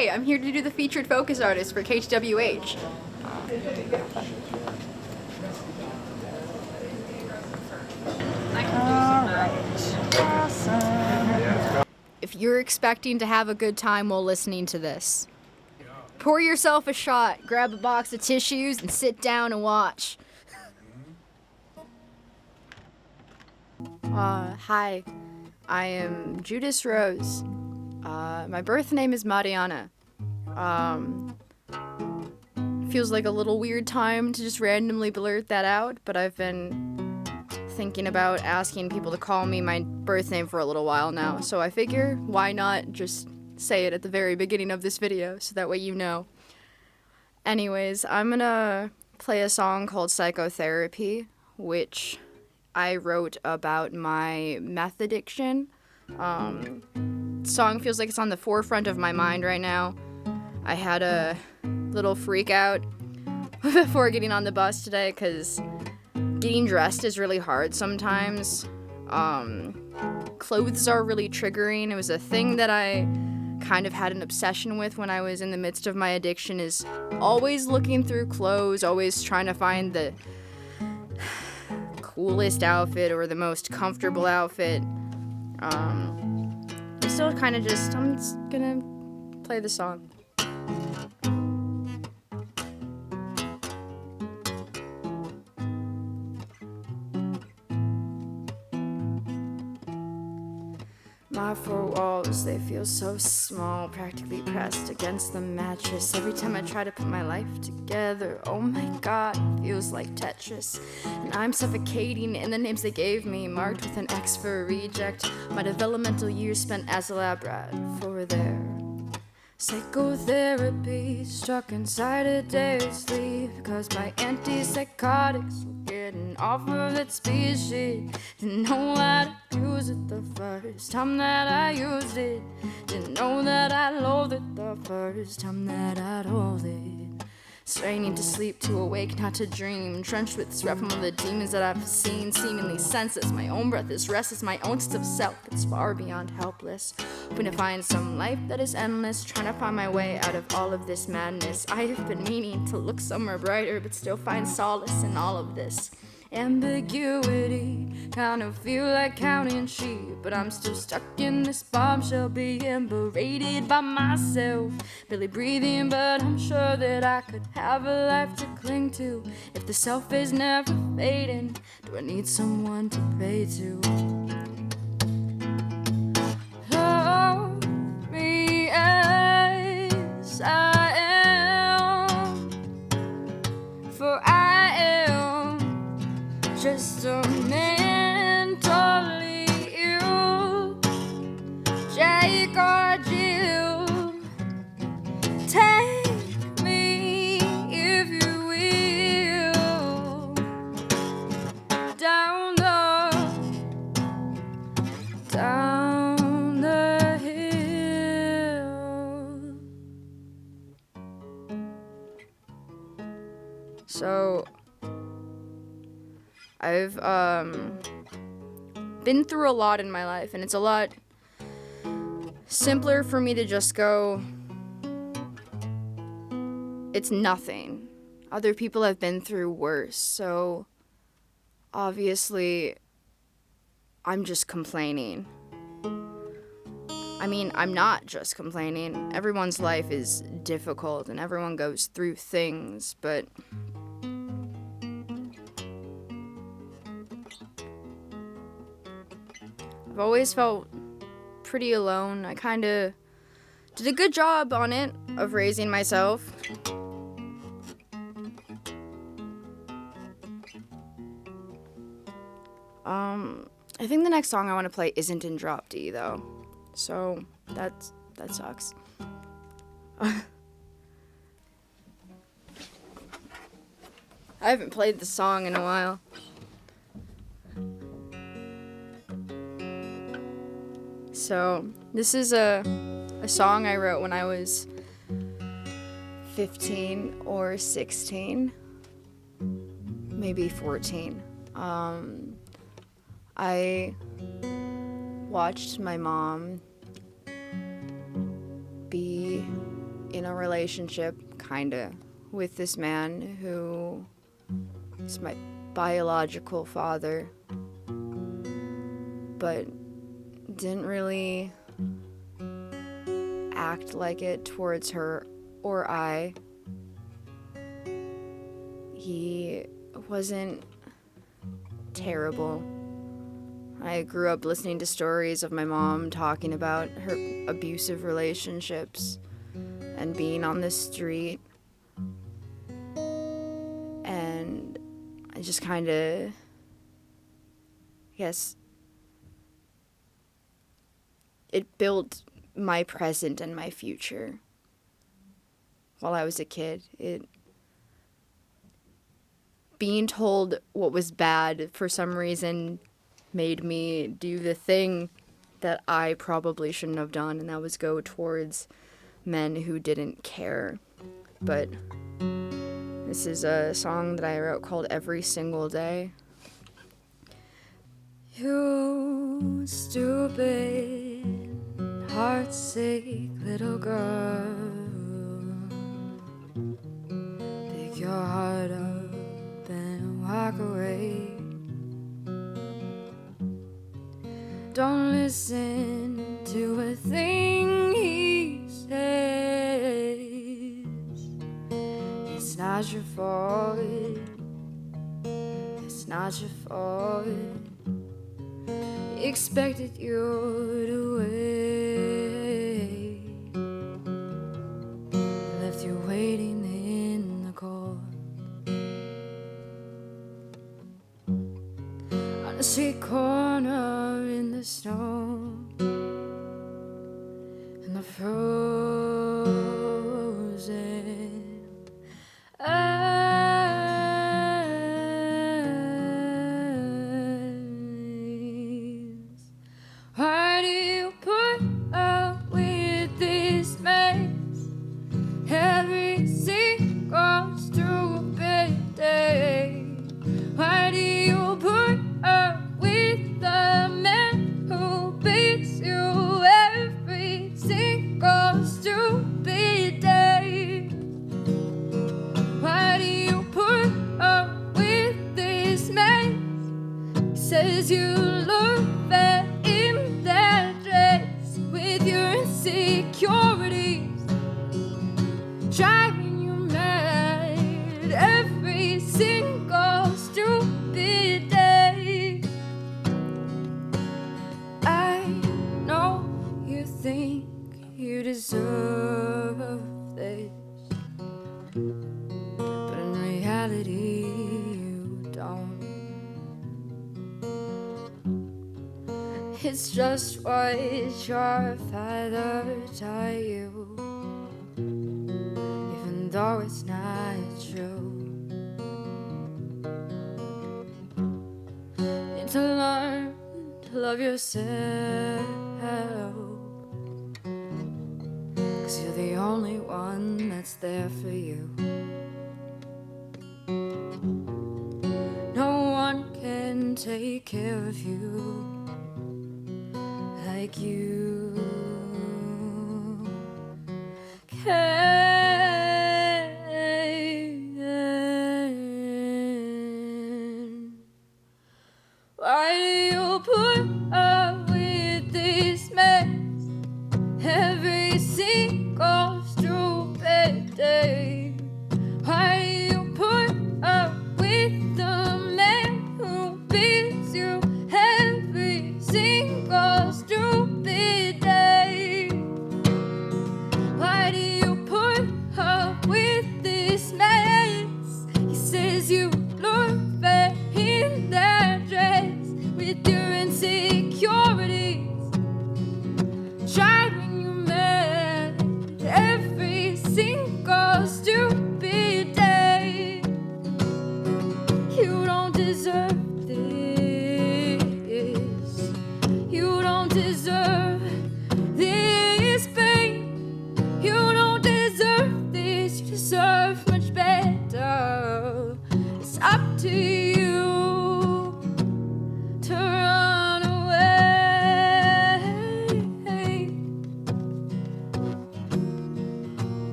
Hey, I'm here to do the featured focus artist for KTWH. Awesome. If you're expecting to have a good time while listening to this, pour yourself a shot, grab a box of tissues, and sit down and watch. Hi, I am Judas Rose. My birth name is Mariana. Feels like a little weird time to just randomly blurt that out, but I've been thinking about asking people to call me my birth name for a little while now, so I figure why not just say it at the very beginning of this video so that way you know. Anyways, I'm gonna play a song called Psychotherapy, which I wrote about my meth addiction. Song feels like it's on the forefront of my mind right now. I had a little freak out before getting on the bus today because getting dressed is really hard sometimes. Clothes are really triggering. It was a thing that I kind of had an obsession with when I was in the midst of my addiction, is always looking through clothes, always trying to find the coolest outfit or the most comfortable outfit. I'm just gonna play the song. My four walls, they feel so small, practically pressed against the mattress. Every time I try to put my life together, oh my god, it feels like Tetris. And I'm suffocating in the names they gave me, marked with an X for a reject. My developmental years spent as a lab rat for their psychotherapy, stuck inside a day sleep, because my antipsychotics were getting off of that species. Didn't know how to use it the first time that I used it. Didn't know that I loathed it the first time that I'd hold it. Straining to sleep, to awake, not to dream. Drenched with sweat from all the demons that I've seen. Seemingly senseless, my own breath is restless. My own sense of self, it's far beyond helpless. Hoping to find some life that is endless. Trying to find my way out of all of this madness. I have been meaning to look somewhere brighter, but still find solace in all of this ambiguity. Kind of feel like counting sheep, but I'm still stuck in this bombshell, being berated by myself. Barely breathing, but I'm sure that I could have a life to cling to. If the self is never fading, do I need someone to pray to? Love me as I am, for I am just a mentally ill Jake or Jill. Take me, if you will, down the hill. So I've been through a lot in my life, and it's a lot simpler for me to just go, it's nothing. Other people have been through worse, so obviously I'm just complaining. I mean, I'm not just complaining. Everyone's life is difficult and everyone goes through things, but I've always felt pretty alone. I kind of did a good job on it of raising myself. I think the next song I want to play isn't in drop D though, so that sucks. I haven't played the song in a while. So this is a song I wrote when I was 15 or 16, maybe 14. I watched my mom be in a relationship, kinda, with this man who is my biological father, but didn't really act like it towards her or I. He wasn't terrible. I grew up listening to stories of my mom talking about her abusive relationships and being on the street. And I just kind of, yes, it built my present and my future while I was a kid. Being told what was bad for some reason made me do the thing that I probably shouldn't have done, and that was go towards men who didn't care. But this is a song that I wrote called Every Single Day. You stupid, heartsick little girl, pick your heart up and walk away. Don't listen to a thing he says. It's not your fault. It's not your fault. He expected you to wait. Left you waiting in the cold. On a street corner in the snow, in the frozen eyes. Why do you put up with this mess every single stupid day? Why do you put up with the man who beats you every single stupid day? Why do you put up with this man? He says you look fat in that dress with your insecurities, driving you mad every single stupid day. I know you think you deserve this, but in reality you don't. It's just what your father taught you, even though it's not true. Need to learn to love yourself, 'cause you're the only one that's there for you. No one can take care of you like you can. Why do you put up with this mess every single stupid day? Why do you put up with the man who beats you every single stupid day? Why do you put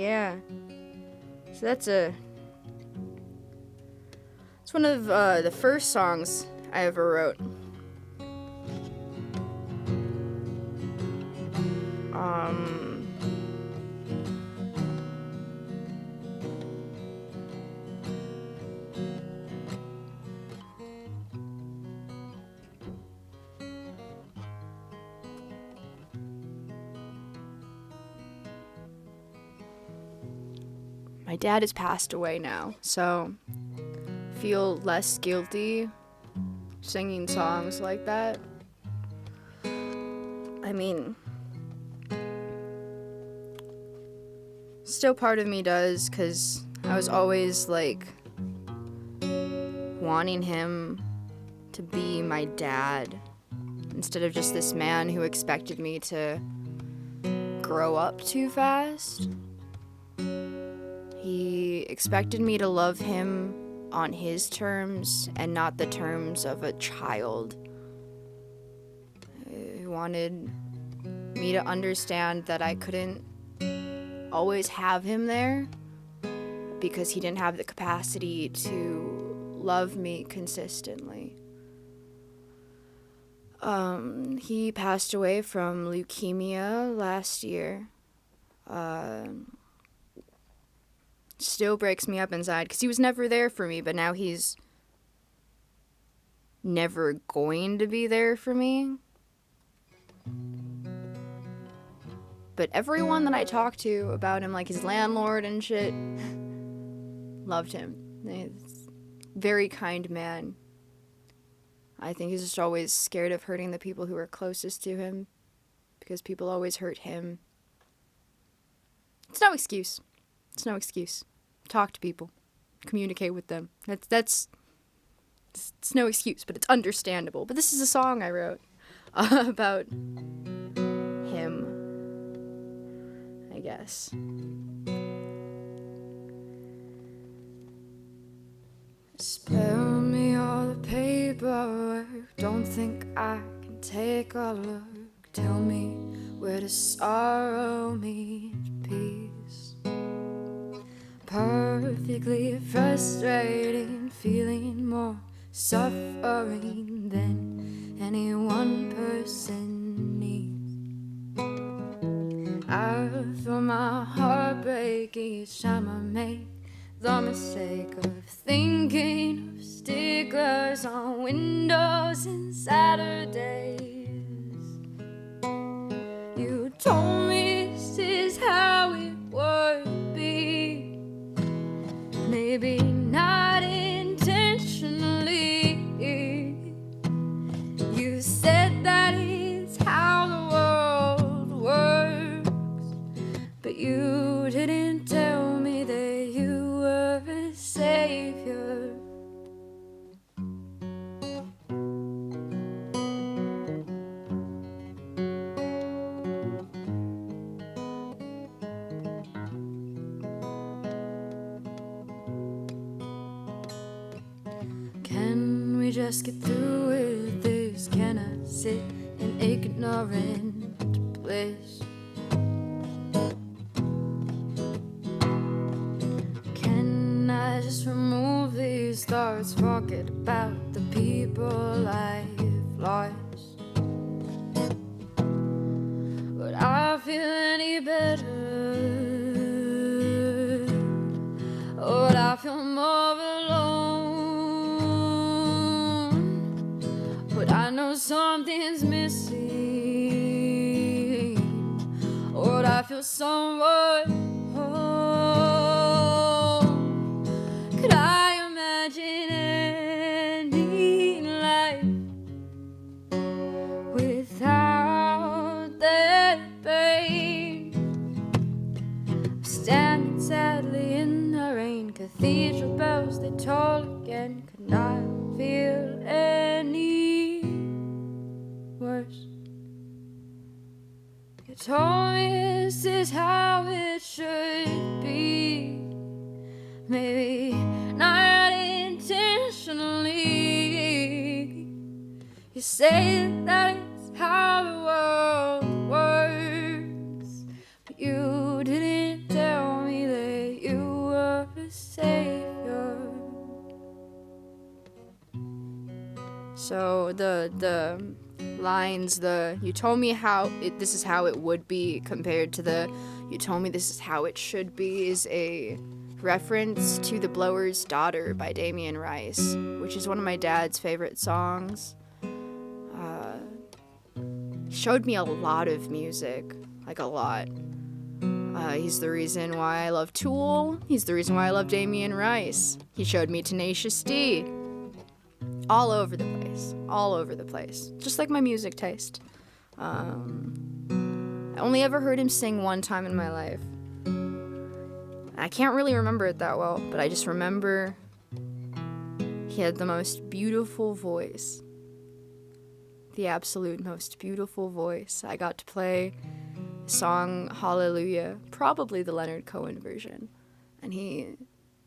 yeah. So it's one of the first songs I ever wrote. My dad has passed away now, so I feel less guilty singing songs like that. I mean, still part of me does, because I was always like wanting him to be my dad instead of just this man who expected me to grow up too fast. He expected me to love him on his terms and not the terms of a child. He wanted me to understand that I couldn't always have him there because he didn't have the capacity to love me consistently. He passed away from leukemia last year. Still breaks me up inside because he was never there for me, but now he's never going to be there for me. But everyone that I talked to about him, like his landlord and shit, loved him. He's a very kind man. I think he's just always scared of hurting the people who are closest to him because people always hurt him. It's no excuse. It's no excuse. Talk to people. Communicate with them. It's no excuse, but it's understandable. But this is a song I wrote about him, I guess. Spare me all the paperwork. Don't think I can take a look. Tell me where does sorrow meet peace? Perfectly frustrating, feeling more suffering than any one person needs. I feel my heart break each time I make the mistake of thinking of stickers on windows and Saturdays. You told me this is how it would be. Maybe not intentionally. You said that it's how the world works, but you didn't tell me that you were a savior. Can we just get through with this? Can I sit in ignorant bliss? Can I just remove these thoughts? Forget about the people I've lost. Would I feel any better? Would I feel more alone? But I know something's missing. Would I feel somewhat whole? Could I imagine any life without that pain? Standing sadly in the rain, cathedral bells they toll again. Could not feel any worse. You told me this is how it should be. Maybe not intentionally. You say that it's how the world works, but you didn't tell me So the lines, you told me this is how it would be compared to you told me this is how it should be, is a reference to The Blower's Daughter by Damien Rice, which is one of my dad's favorite songs. He showed me a lot of music, like a lot. He's the reason why I love Tool. He's the reason why I love Damien Rice. He showed me Tenacious D. All over the place. Just like my music taste. I only ever heard him sing one time in my life. I can't really remember it that well, but I just remember he had the most beautiful voice. The absolute most beautiful voice. I got to play the song Hallelujah, probably the Leonard Cohen version, and he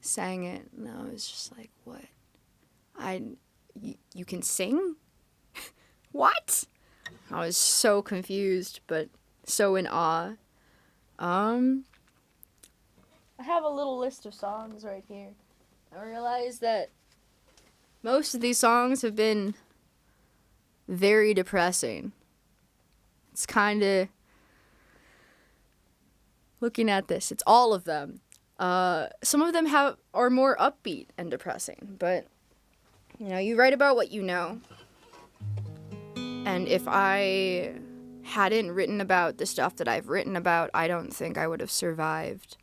sang it, and I was just like, what? You can sing? What? I was so confused, but so in awe. I have a little list of songs right here. I realized that most of these songs have been very depressing. It's kind of, looking at this, it's all of them. Some of them are more upbeat and depressing, but you write about what you know. And if I hadn't written about the stuff that I've written about, I don't think I would have survived.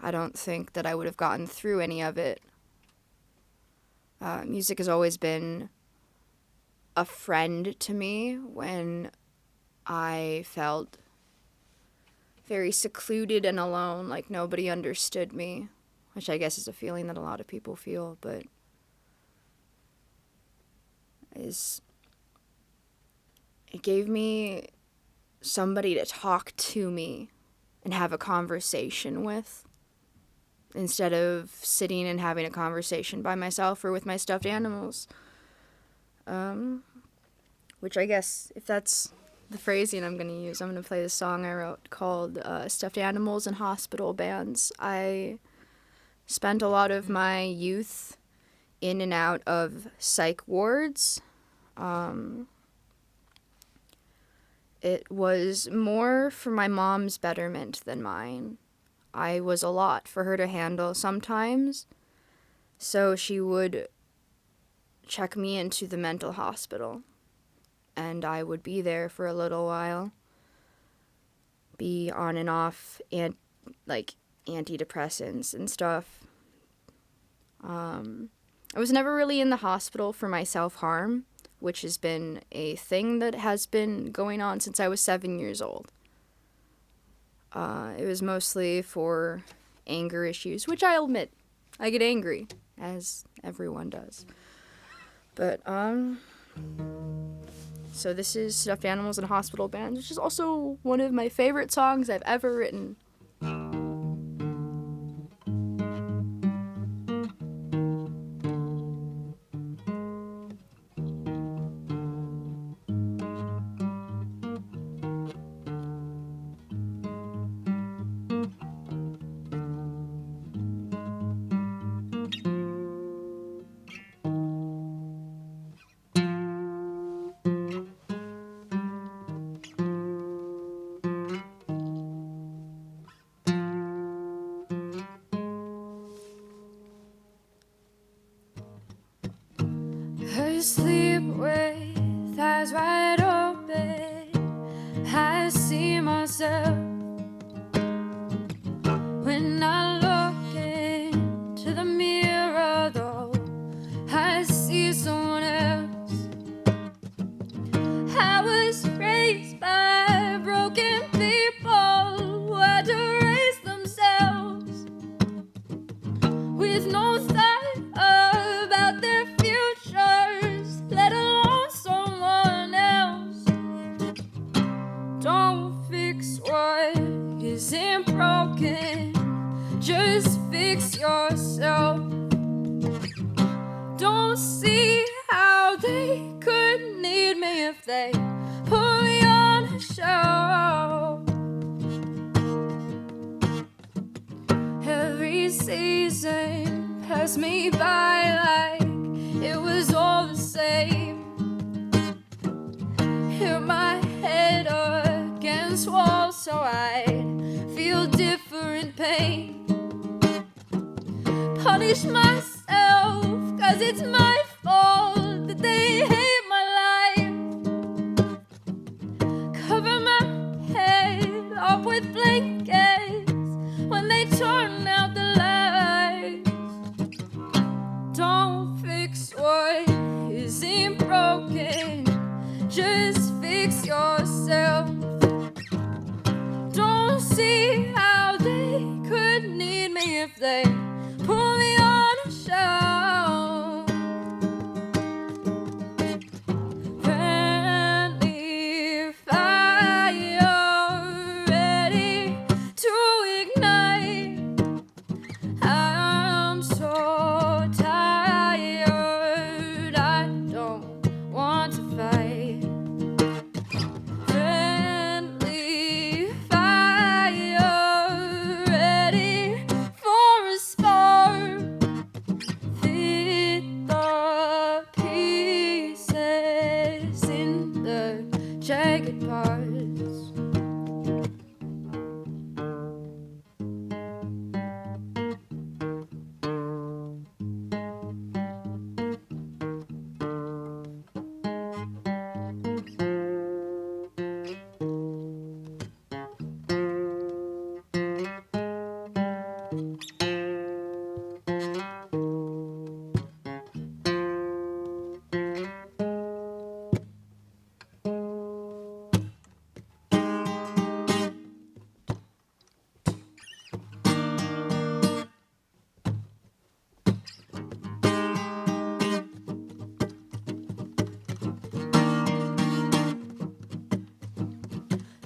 I don't think that I would have gotten through any of it. Music has always been a friend to me when I felt very secluded and alone, like nobody understood me, which I guess is a feeling that a lot of people feel, but it gave me somebody to talk to me and have a conversation with, instead of sitting and having a conversation by myself or with my stuffed animals. Which I guess, if that's the phrasing I'm going to use, I'm going to play the song I wrote called Stuffed Animals and Hospital Bands. I spent a lot of my youth in and out of psych wards. It was more for my mom's betterment than mine. I was a lot for her to handle sometimes, so she would check me into the mental hospital, and I would be there for a little while, be on and off, and antidepressants and stuff. I was never really in the hospital for my self-harm, which has been a thing that has been going on since I was 7 years old. It was mostly for anger issues, which I'll admit, I get angry, as everyone does. But, so this is Stuffed Animals and Hospital Bands, which is also one of my favorite songs I've ever written. Asleep with eyes wide open, I see myself. When I look into the mirror, though, I see someone else. I was raised by broken people who had to raise themselves with no thought about their futures, let alone someone else. Don't fix what isn't broken, just fix yourself. Don't see how they could need me if they put me on a show. Every season passed me by like it was all the same. hit my head against walls so I feel different pain. Punish myself, cause it's my fault that they hate my life. Cover my head up with blankets when they turn out the lights. Don't fix what isn't broken, just fix yourself. Don't see how they could need me if they put me on a shelf. Friendly fire ready to ignite. I'm so tired, I don't want to fight. Friendly fire ready for a spark. Fit the pieces in the jagged parts.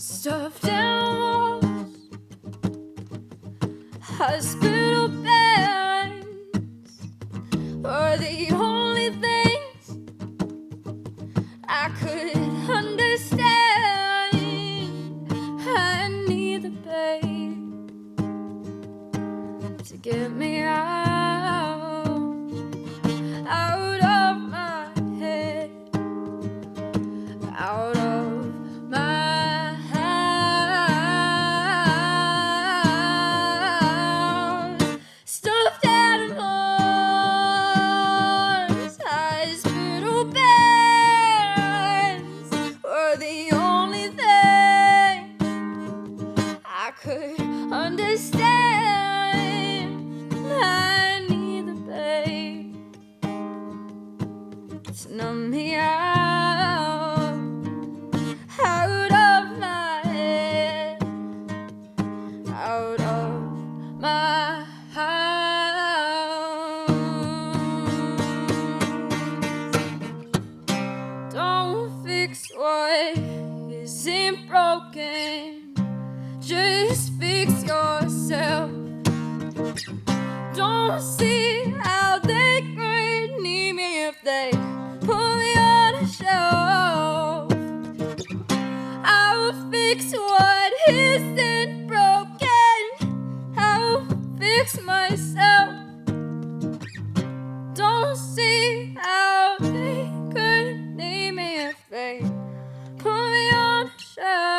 Stuffed animals, hospital beds were the only things I could understand. I need the pain to get me out of my head, out of my house. Stuffed animals, hospital beds were the only thing I could understand. I need the pain to numb me out of my head, out of my house. Don't fix what isn't broken, just fix yourself. Don't see how they could need me if they put me on a shelf. I'll fix what isn't broken, I'll fix myself. Don't see how they could need me if they put me on a shelf.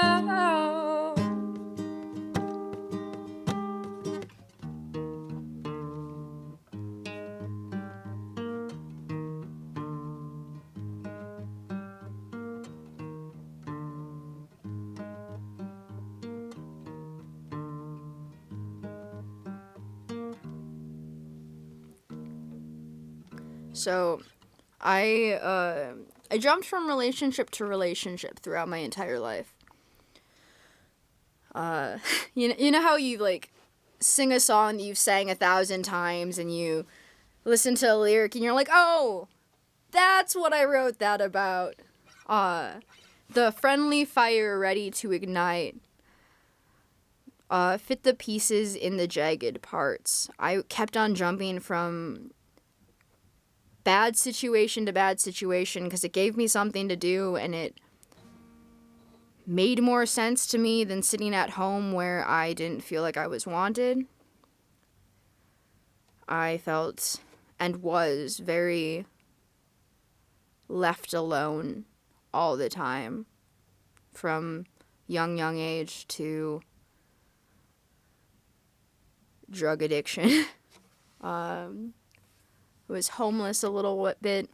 So, I jumped from relationship to relationship throughout my entire life. You know how you like sing a song that you've sang 1,000 times and you listen to a lyric and you're like, oh, that's what I wrote that about. The friendly fire ready to ignite. Fit the pieces in the jagged parts. I kept on jumping from bad situation to bad situation because it gave me something to do and it made more sense to me than sitting at home where I didn't feel like I was wanted. I felt and was very left alone all the time. from young age to drug addiction. I was homeless a little bit,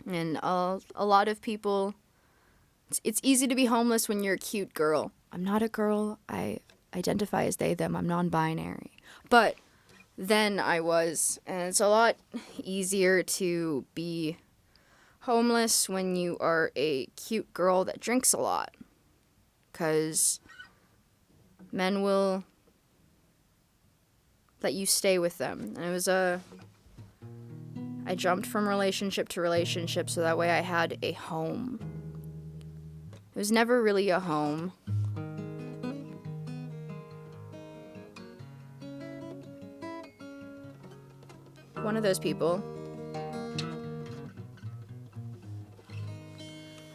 and a lot of people, it's easy to be homeless when you're a cute girl. I'm not a girl. I identify as they, them. I'm non-binary. But then I was, and it's a lot easier to be homeless when you are a cute girl that drinks a lot, because men will let you stay with them. And it was I jumped from relationship to relationship so that way I had a home. It was never really a home. One of those people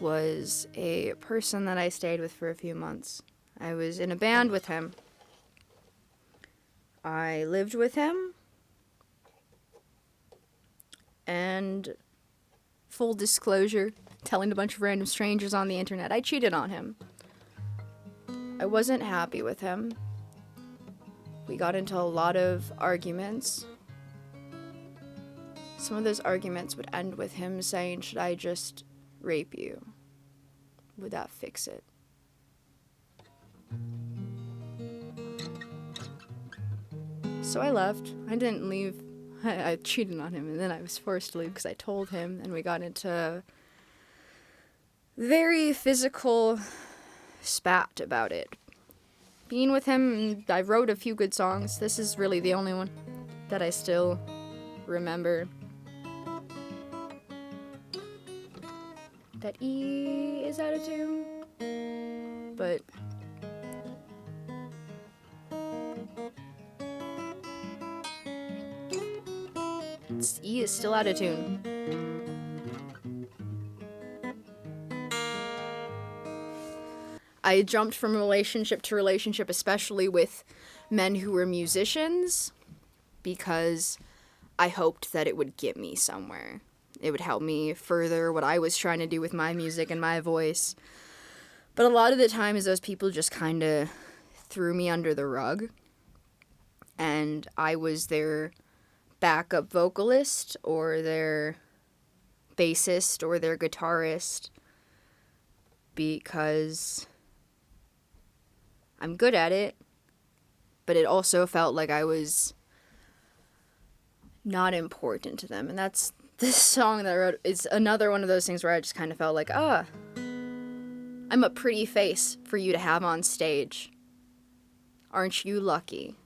was a person that I stayed with for a few months. I was in a band with him. I lived with him. And full disclosure, telling a bunch of random strangers on the internet, I cheated on him. I wasn't happy with him. We got into a lot of arguments. Some of those arguments would end with him saying, "Should I just rape you? Would that fix it?" So I left. I didn't leave. I cheated on him, and then I was forced to leave because I told him, and we got into very physical spat about it. Being with him, I wrote a few good songs. This is really the only one that I still remember. That E is out of tune, but E is still out of tune. I jumped from relationship to relationship, especially with men who were musicians, because I hoped that it would get me somewhere. It would help me further what I was trying to do with my music and my voice. But a lot of the times those people just kind of threw me under the rug, and I was their backup vocalist or their bassist or their guitarist because I'm good at it, but it also felt like I was not important to them. And that's this song that I wrote is another one of those things where I just kind of felt like, I'm a pretty face for you to have on stage. Aren't you lucky?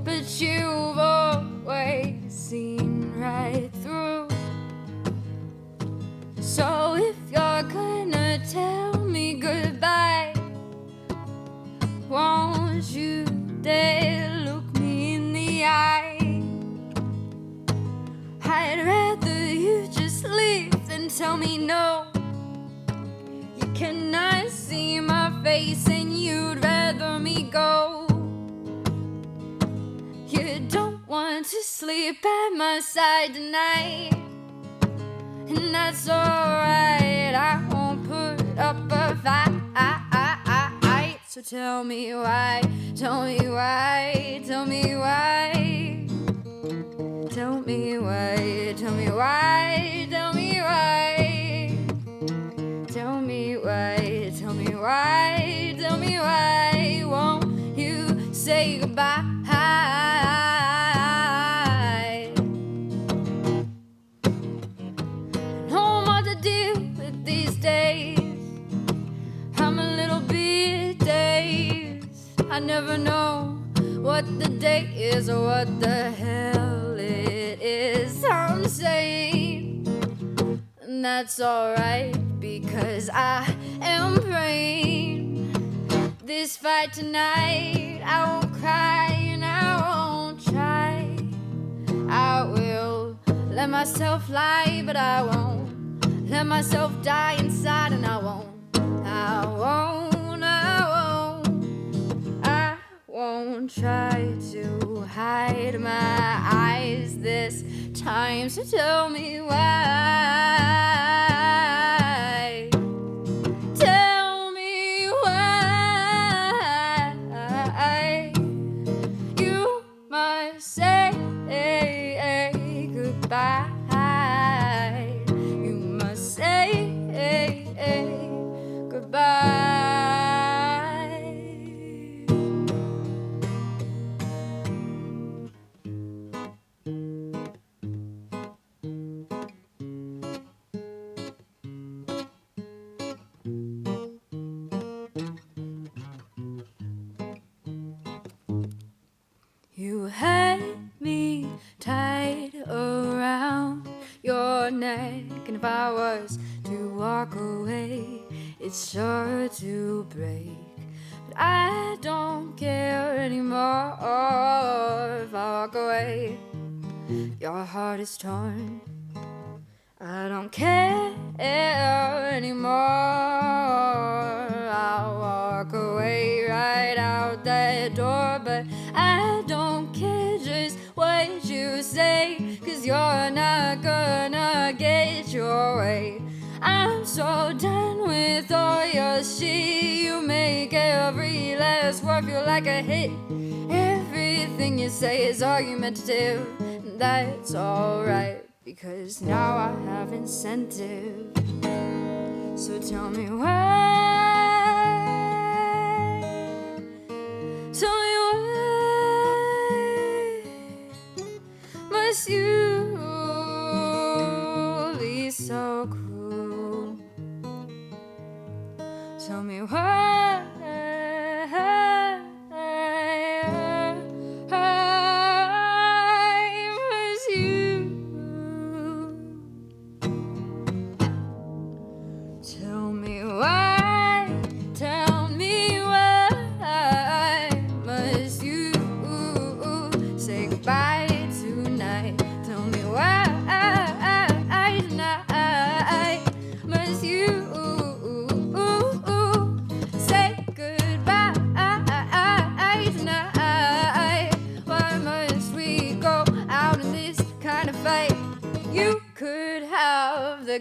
But you've always seen right through. So if you're gonna tell me goodbye, won't you dare look me in the eye? I'd rather you just leave than tell me no. You cannot see my face and you'd rather me go. You don't want to sleep at my side tonight, and that's alright. I won't put up a fight. So tell me why, tell me why, tell me why. Tell me why, tell me why, tell me why. Tell me why, tell me why, tell me why. Won't you say goodbye? No more I never know what the date is or what the hell it is. I'm saying, and that's alright, because I am praying. This fight tonight, I won't cry and I won't try. I will let myself lie, but I won't let myself die inside, and I won't try to hide my eyes this time, so tell me why. Tell me why you must say goodbye. You must say goodbye. You had me tied around your neck, and if I was to walk away, it's sure to break. But I don't care anymore if I walk away. Your heart is torn. I don't care anymore. I'll walk away right out that door, but I don't care just what you say, 'cause you're not gonna get your way. I'm so done with all your shit. You make every last word feel like a hit. Everything you say is argumentative, and that's alright, because now I have incentive. So tell me why. Tell me why must you be so cruel? Tell me why.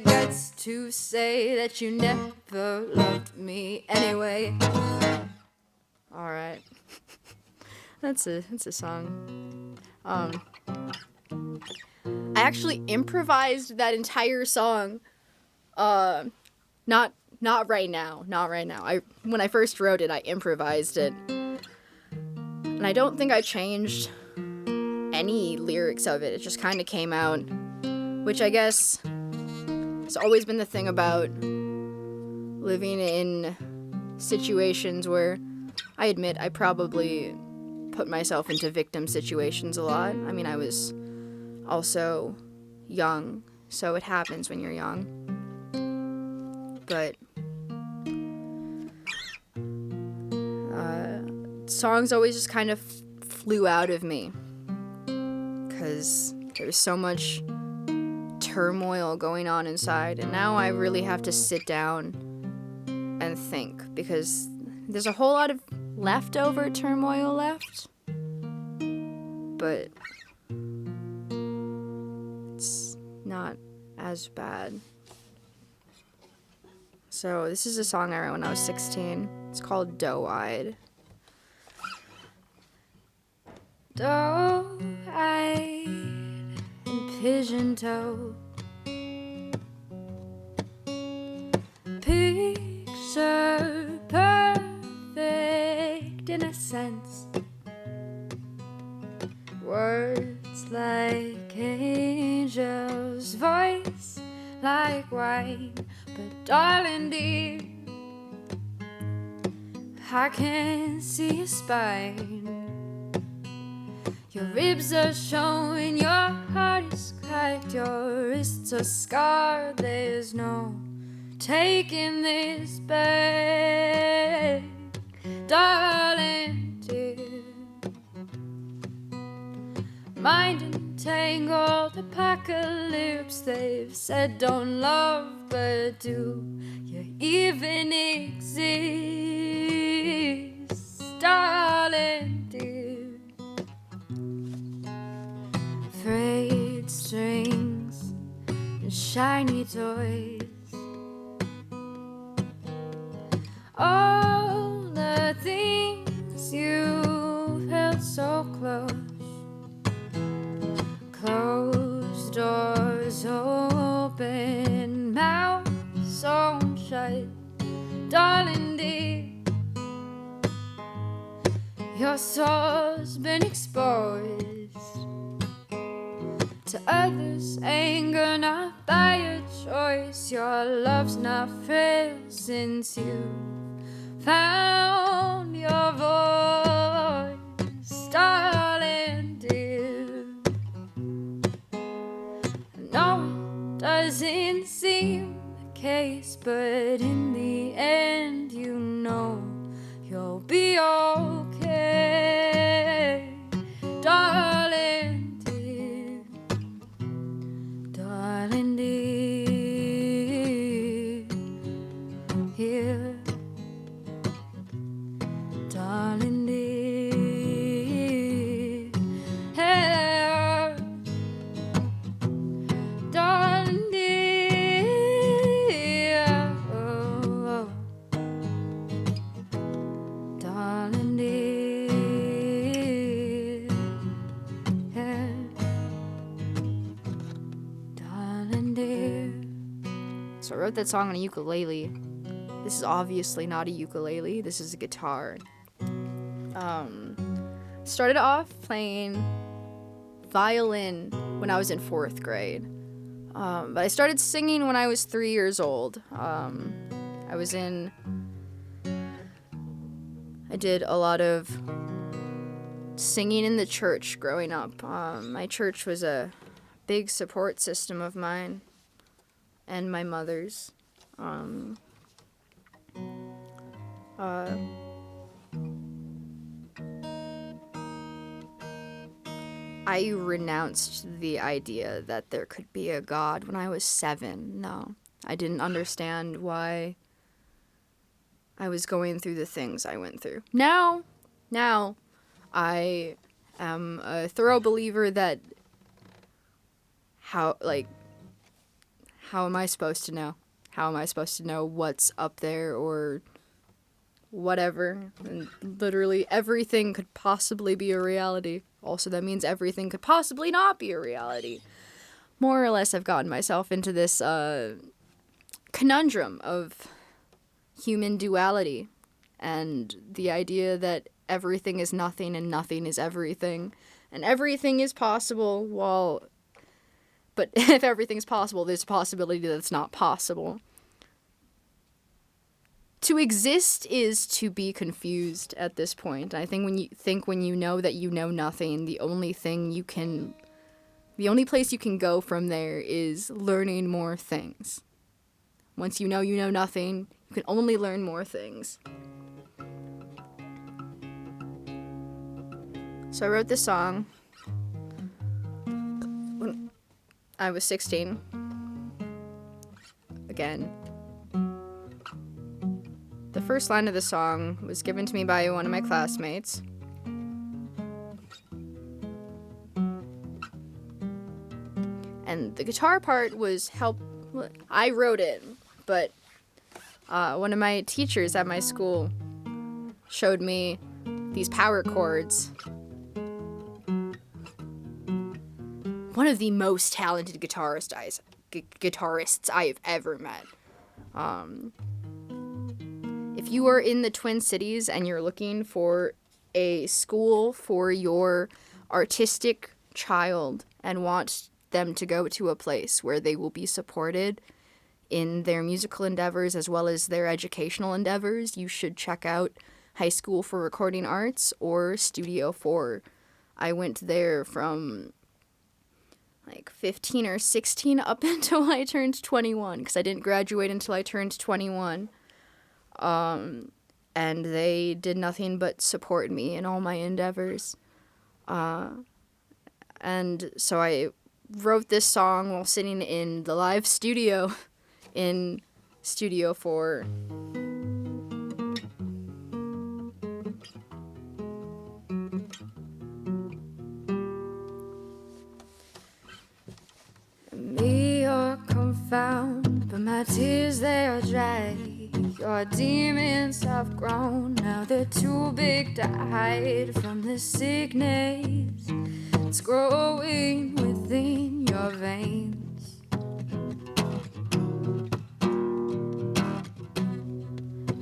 Guts to say that you never loved me anyway. All right. That's a song. I actually improvised that entire song. Not right now. When I first wrote it, I improvised it. And I don't think I changed any lyrics of it. It just kind of came out, which I guess it's always been the thing about living in situations where I admit I probably put myself into victim situations a lot. I mean, I was also young, so it happens when you're young. But songs always just kind of flew out of me because there was so much turmoil going on inside, and now I really have to sit down and think, because there's a whole lot of leftover turmoil left, but it's not as bad. So this is a song I wrote when I was 16. It's called Doe-Eyed. Doe-eyed and pigeon-toed, picture perfect in a sense, words like angels, voice like wine, but darling dear, I can see your spine. Your ribs are showing, your heart is cracked, your wrists are scarred. There's no taking this back, darling dear. Mind entangled, a pack of lips. They've said don't love, but do you even exist, darling dear? Frayed strings and shiny toys, all the things you've held so close. Closed doors open, mouth sewn shut, darling dear. Your soul's been exposed to others' anger, not by your choice. Your love's not frail since you found your voice, darling dear. No, it doesn't seem the case, but in the end, you know you'll be okay, darling dear, darling dear, here, darling dear, here, darling dear, oh, darling dear, yeah, darling dear. So I wrote that song on a ukulele. This is obviously not a ukulele, this is a guitar. Started off playing violin when I was in 4th grade. But I started singing when I was 3 years old. I did a lot of singing in the church growing up. My church was a big support system of mine and my mother's. I renounced the idea that there could be a God when I was 7. No, I didn't understand why I was going through the things I went through. Now, I am a thorough believer that how am I supposed to know? How am I supposed to know what's up there or whatever? And literally everything could possibly be a reality. Also, that means everything could possibly not be a reality. More or less, I've gotten myself into this conundrum of human duality and the idea that everything is nothing and nothing is everything. And everything is possible, but if everything's possible, there's a possibility that it's not possible. To exist is to be confused at this point. I think when you know that you know nothing, the only place you can go from there is learning more things. Once you know nothing, you can only learn more things. So I wrote this song when I was 16. Again. The first line of the song was given to me by one of my classmates. And the guitar part was I wrote it, but one of my teachers at my school showed me these power chords. One of the most talented guitarists I have ever met. If you are in the Twin Cities and you're looking for a school for your artistic child and want them to go to a place where they will be supported in their musical endeavors as well as their educational endeavors, you should check out high school for recording arts or Studio 4. I went there from like 15 or 16 up until I turned 21, because I didn't graduate until I turned 21. And they did nothing but support me in all my endeavors. And so I wrote this song while sitting in the live studio in Studio 4. Me are confound, but my tears they are dry. Your demons have grown, now they're too big to hide from the sickness that's growing within your veins.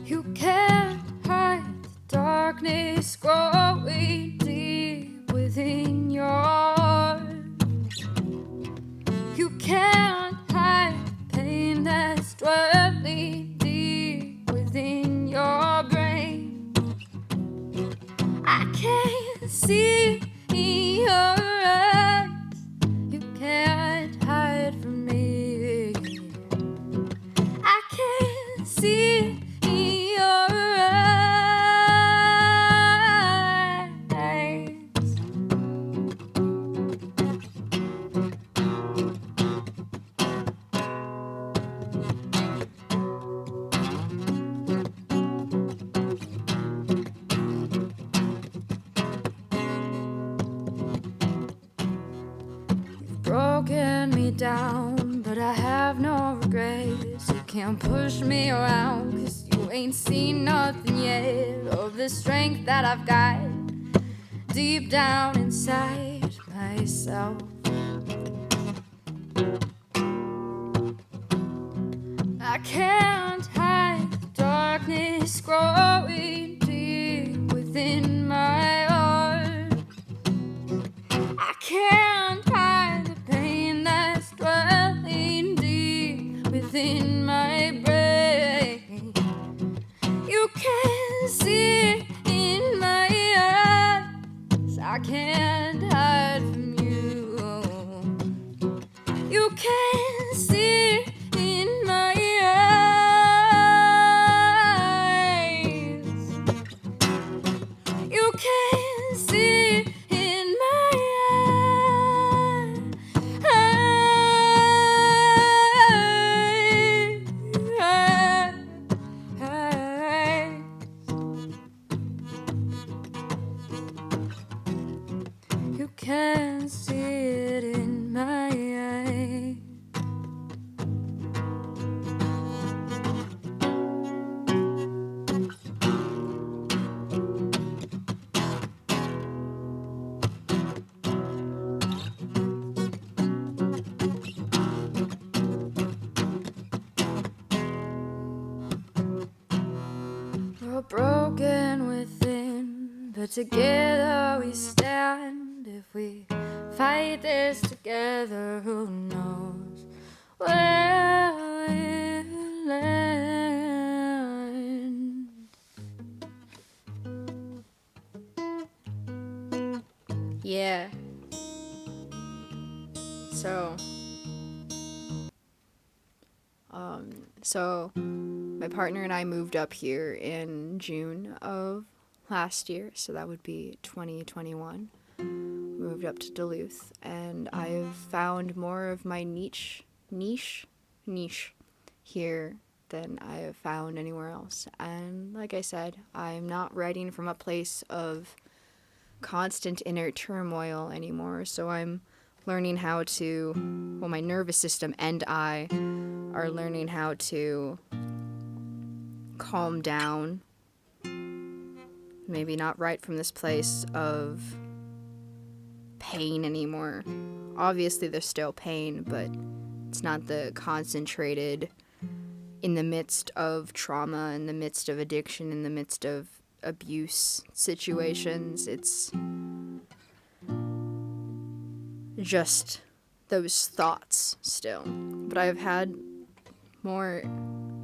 You can't hide the darkness growing deep within your heart. You can't hide the pain that's dwelling deep within your brain. I can't see in your eyes. You can't hide from me. I can't see in your eyes. Broken me down, but I have no regrets. You can't push me around, 'cause you ain't seen nothing yet of the strength that I've got deep down inside myself. I can't hide the darkness growing deep within my heart. I can't hide the pain that's dwelling deep within my brain. You can't see it in my eyes. I can't hide from you. You can't see it in my eyes. You can't see it in my eyes. You can't see it in my eyes. We're broken within, but together we stand. If we fight this together, who knows where we'll land. Yeah. So my partner and I moved up here in June of last year, so that would be 2021. Moved up to Duluth, and I've found more of my niche here than I have found anywhere else. And like I said, I'm not writing from a place of constant inner turmoil anymore, so I'm learning how to, well, my nervous system and I are learning how to calm down. Maybe not write from this place of pain anymore. Obviously there's still pain, but it's not the concentrated in the midst of trauma, in the midst of addiction, in the midst of abuse situations. It's just those thoughts still. But I've had more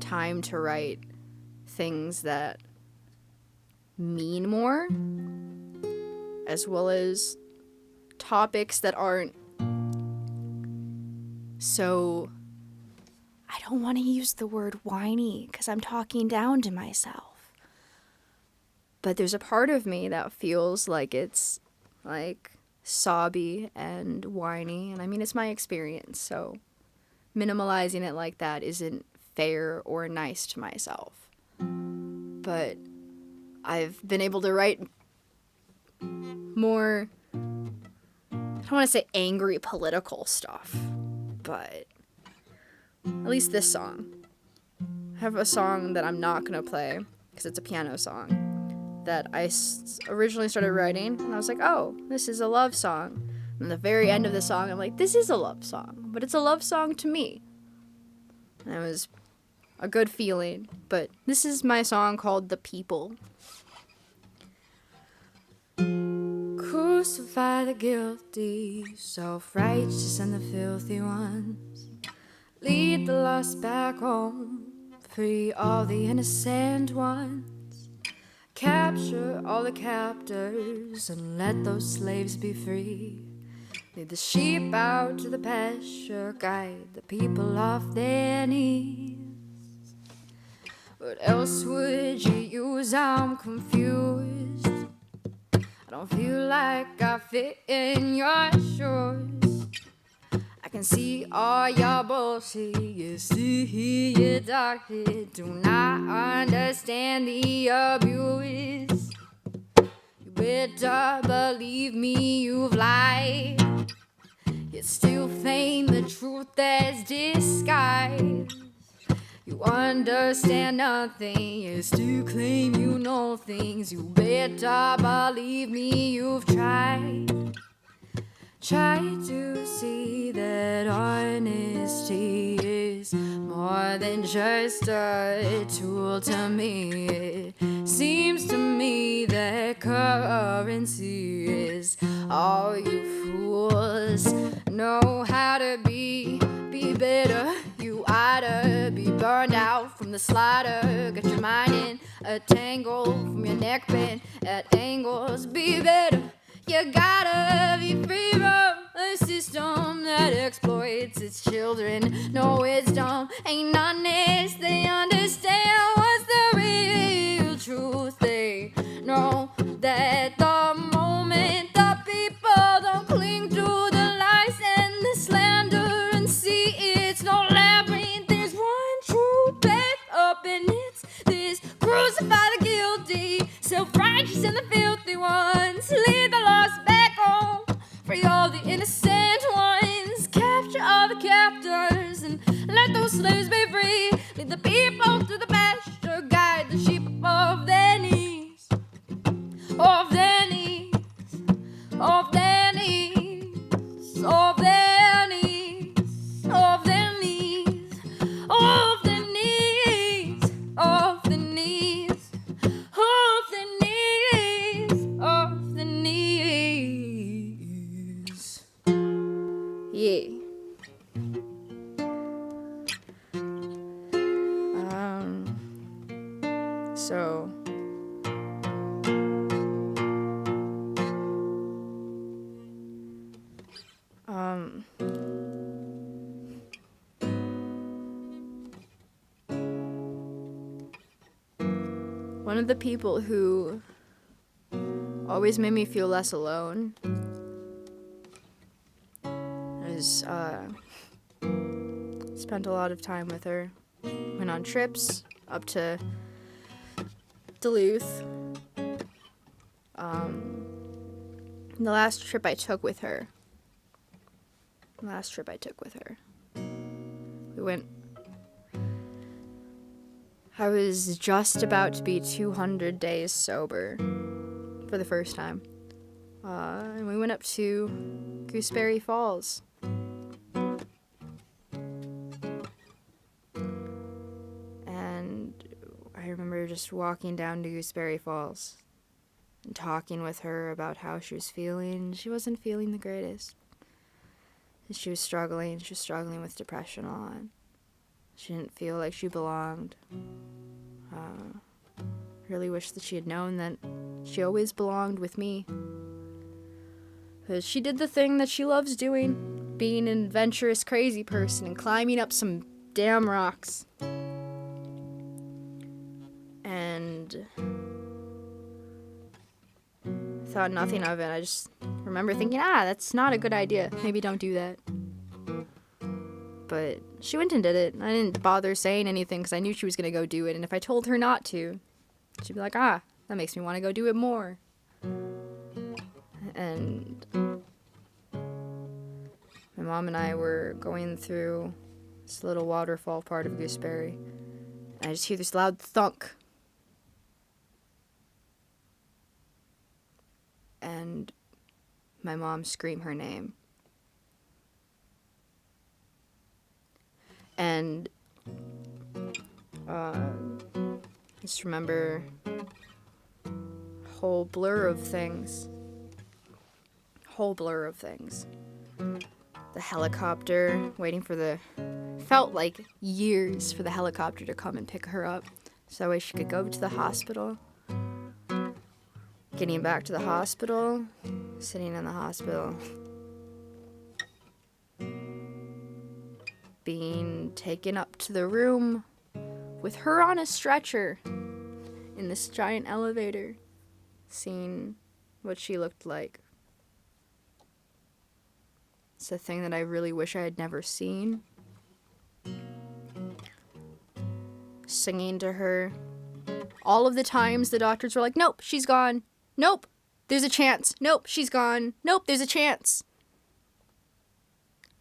time to write things that mean more, as well as topics that aren't so, I don't want to use the word whiny because I'm talking down to myself. But there's a part of me that feels like it's like sobby and whiny. And I mean, it's my experience. So minimalizing it like that isn't fair or nice to myself. But I've been able to write more, I don't want to say angry political stuff, but at least this song. I have a song that I'm not going to play because it's a piano song that I originally started writing, and I was like, oh, this is a love song. And at the very end of the song, I'm like, this is a love song, but it's a love song to me. And it was a good feeling, but this is my song called The People. Crucify the guilty, self-righteous and the filthy ones. Lead the lost back home, free all the innocent ones. Capture all the captors and let those slaves be free. Lead the sheep out to the pasture, guide the people off their knees. What else would you use? I'm confused. I don't feel like I fit in your shoes. I can see all your bullshit, you see your dark head. Do not understand the abuse. You better believe me, you've lied. Yet still feign the truth as disguise. You understand nothing, you still claim you know things. You better believe me, you've tried. Try to see that honesty is more than just a tool to me. It seems to me that currency is all you fools know how to be better. You ought to be burned out from the slaughter. Get your mind in a tangle from your neck bent at angles. Be better. You gotta be free from a system that exploits its children. No wisdom, ain't honest. They understand what's the real truth. They know that the moment the people don't cling to the lies and the slander and see it's no labyrinth, there's one true path up, and it's this: crucify the guilty, self-righteous and the filthy ones. Lead the lost back home, free all the innocent ones. Capture all the captors and let those slaves be free. Lead the people to the pasture, guide the sheep of their knees, of their knees, of their knees, of their knees, of their knees, of their knees, of the knees, of the knees, of the knees. Yeah. So one of the people who always made me feel less alone is spent a lot of time with her. Went on trips up to Duluth. The last trip I took with her, we went, I was just about to be 200 days sober for the first time. And we went up to Gooseberry Falls. And I remember just walking down to Gooseberry Falls and talking with her about how she was feeling. She wasn't feeling the greatest. She was struggling with depression a lot. She didn't feel like she belonged. really wish that she had known that she always belonged with me. Because she did the thing that she loves doing, being an adventurous, crazy person and climbing up some damn rocks. And thought nothing of it. I just remember thinking, that's not a good idea. Maybe don't do that. But she went and did it. I didn't bother saying anything because I knew she was going to go do it. And if I told her not to, she'd be like, that makes me want to go do it more. And my mom and I were going through this little waterfall part of Gooseberry. And I just hear this loud thunk. And my mom scream her name. And just remember a whole blur of things. The helicopter, waiting for felt like years for the helicopter to come and pick her up so that way she could go to the hospital. Getting back to the hospital, sitting in the hospital, being taken up to the room with her on a stretcher in this giant elevator, seeing what she looked like. It's a thing that I really wish I had never seen. Singing to her. All of the times the doctors were like, nope, she's gone. Nope, there's a chance. Nope, she's gone. Nope, there's a chance.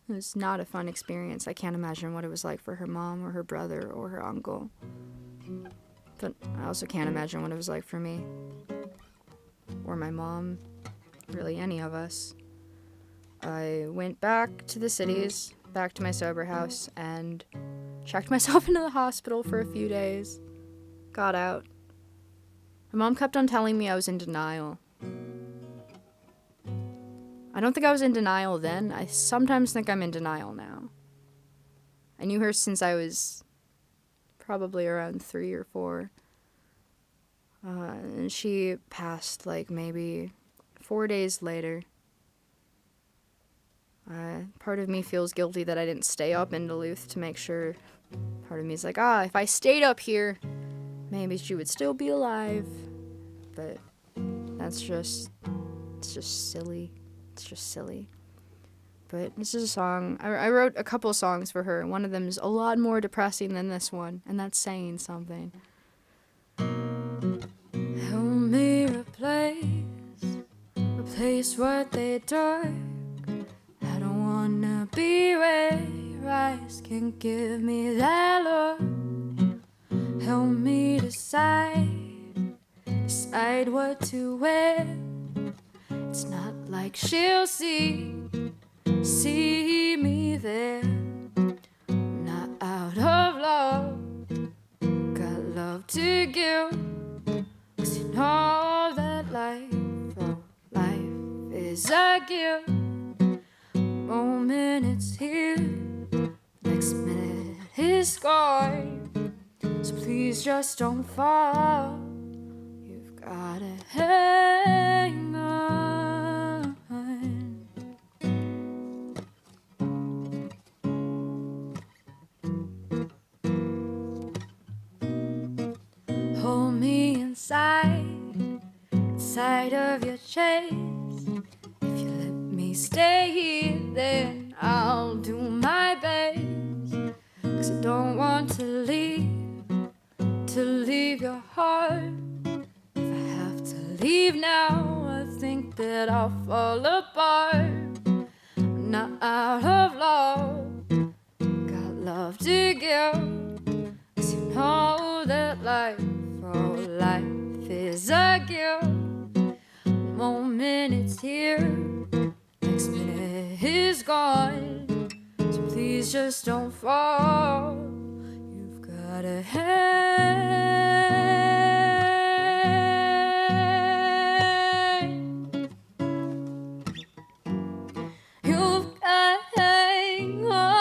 It was not a fun experience. I can't imagine what it was like for her mom or her brother or her uncle. But I also can't imagine what it was like for me. Or my mom. Really, any of us. I went back to the cities, back to my sober house, and checked myself into the hospital for a few days. Got out. My mom kept on telling me I was in denial. I don't think I was in denial then. I sometimes think I'm in denial now. I knew her since I was probably around 3 or 4. And she passed like maybe 4 days later. Part of me feels guilty that I didn't stay up in Duluth to make sure. Part of me is like, if I stayed up here, maybe she would still be alive. But it's just silly. It's just silly. But this is a song. I wrote a couple songs for her. One of them is a lot more depressing than this one, and that's saying something. Help me replace what they took. I don't wanna be where your eyes can give me that look. Help me decide what to wear. It's not like she'll see me there. Not out of love, got love to give. 'Cause you know that life is a gift. Moment it's here, next minute it's gone. So please just don't fall. You've gotta hang on. Hold me inside of your chest. If you let me stay here, then I'll do my best. 'Cause I don't want to leave your heart. If I have to leave now, I think that I'll fall apart. I'm not out of love, got love to give. 'Cause you know that life is a gift. The moment it's here, next minute is gone. So please just don't fall. You've gotta hang. You've gotta hang on.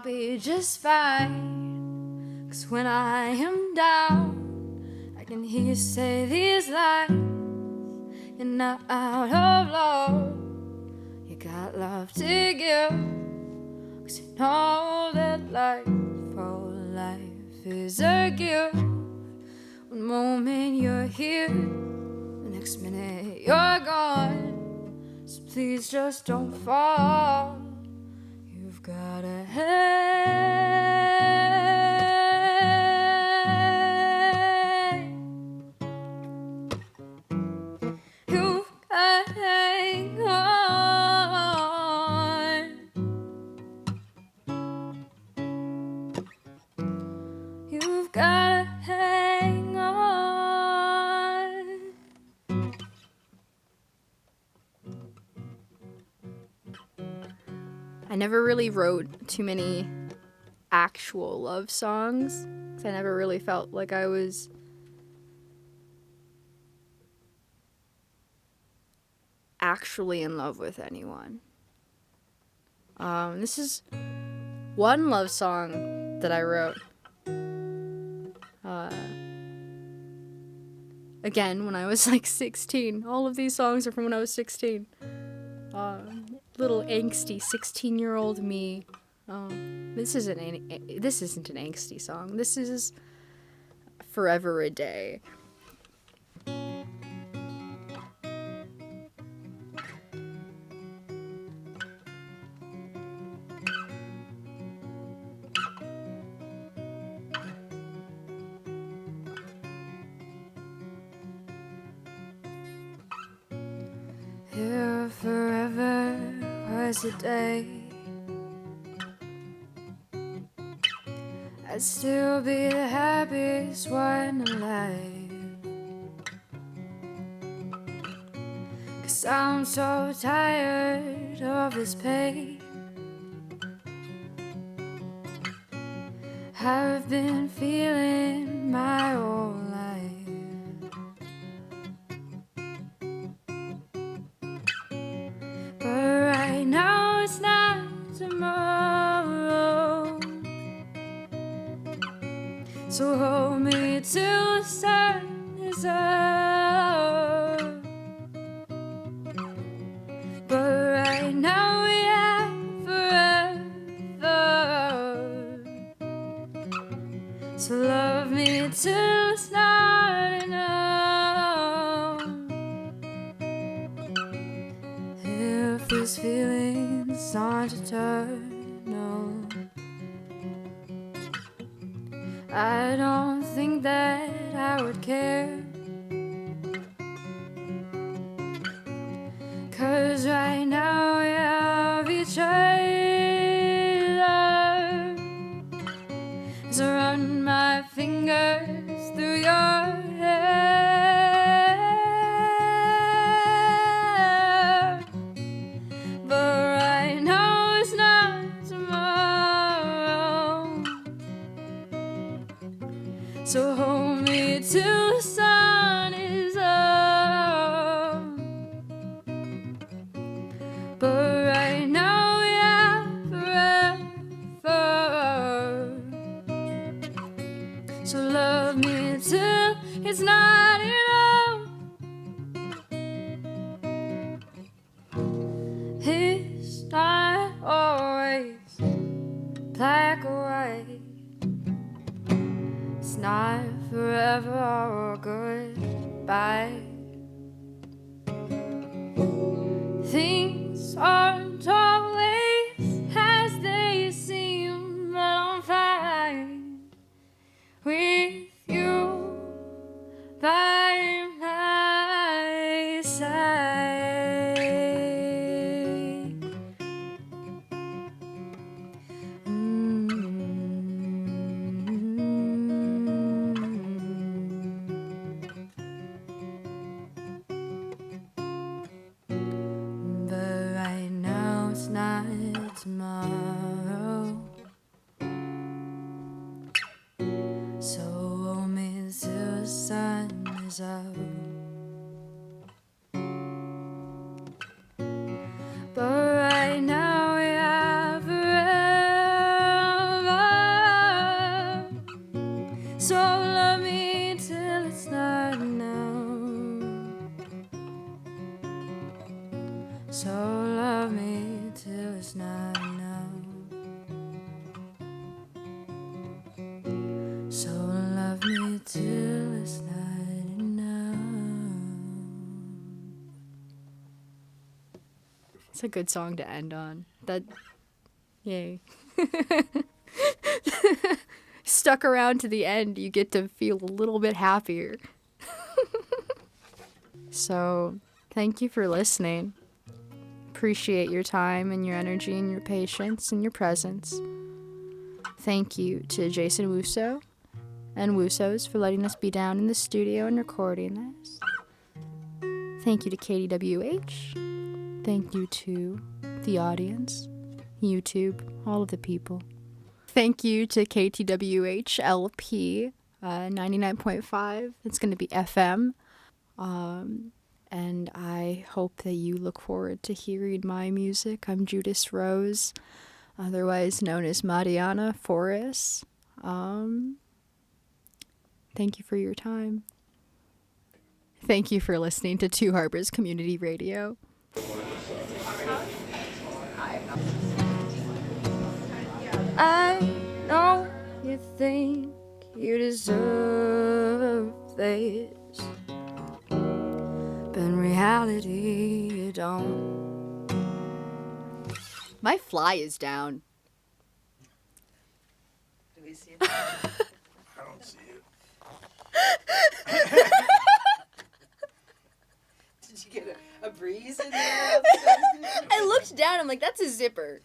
be just fine. 'Cause when I am down, I can hear you say these lines. You're not out of love, you got love to give. 'Cause you know that life, oh, life is a gift. One moment you're here, the next minute you're gone. So please just don't fall. You've gotta hang. You've gotta hang on. You've gotta hang on. I never really wrote too many actual love songs, 'cause I never really felt like I was actually in love with anyone. This is one love song that I wrote. Again, when I was like 16. All of these songs are from when I was 16. Little angsty 16-year-old me. This isn't an angsty song. This is Forever a Day. Here forever was a day I'd still be the happiest one alive. 'Cause I'm so tired of this pain I've been feeling my whole life. But right now it's not tomorrow. So hold me till the sun is up. But right now we have forever. So love me till it's not enough. If these feelings aren't eternal, I don't think that I would care. 'Cause right now we have each other. As I run my fingers through your hair. But right now it's not tomorrow. So hold me till the sun is up. But right now we have forever. So love me till it's not enough. It's not always black or white. It's not forever or goodbye. Things aren't always as they seem, but I'm fine with you by my side. But right now it's not tomorrow. So hold me till the sun is up. So love me till it's not enough. So love me till it's not enough. It's a good song to end on. Yay. Stuck around to the end, you get to feel a little bit happier. So, thank you for listening. Appreciate your time and your energy and your patience and your presence. Thank you to Jason Wuso and Wusos for letting us be down in the studio and recording this. Thank you to KTWH. Thank you to the audience, YouTube, all of the people. Thank you to KTWH-LP 99.5. It's going to be FM. And I hope that you look forward to hearing my music. I'm Judas Rose, otherwise known as Mariana Forrest. Thank you for your time. Thank you for listening to Two Harbors Community Radio. I know you think you deserve this, but in reality you don't. My fly is down. Do we see it? I don't see it. Did you get a breeze in there? I looked down, I'm like, that's a zipper.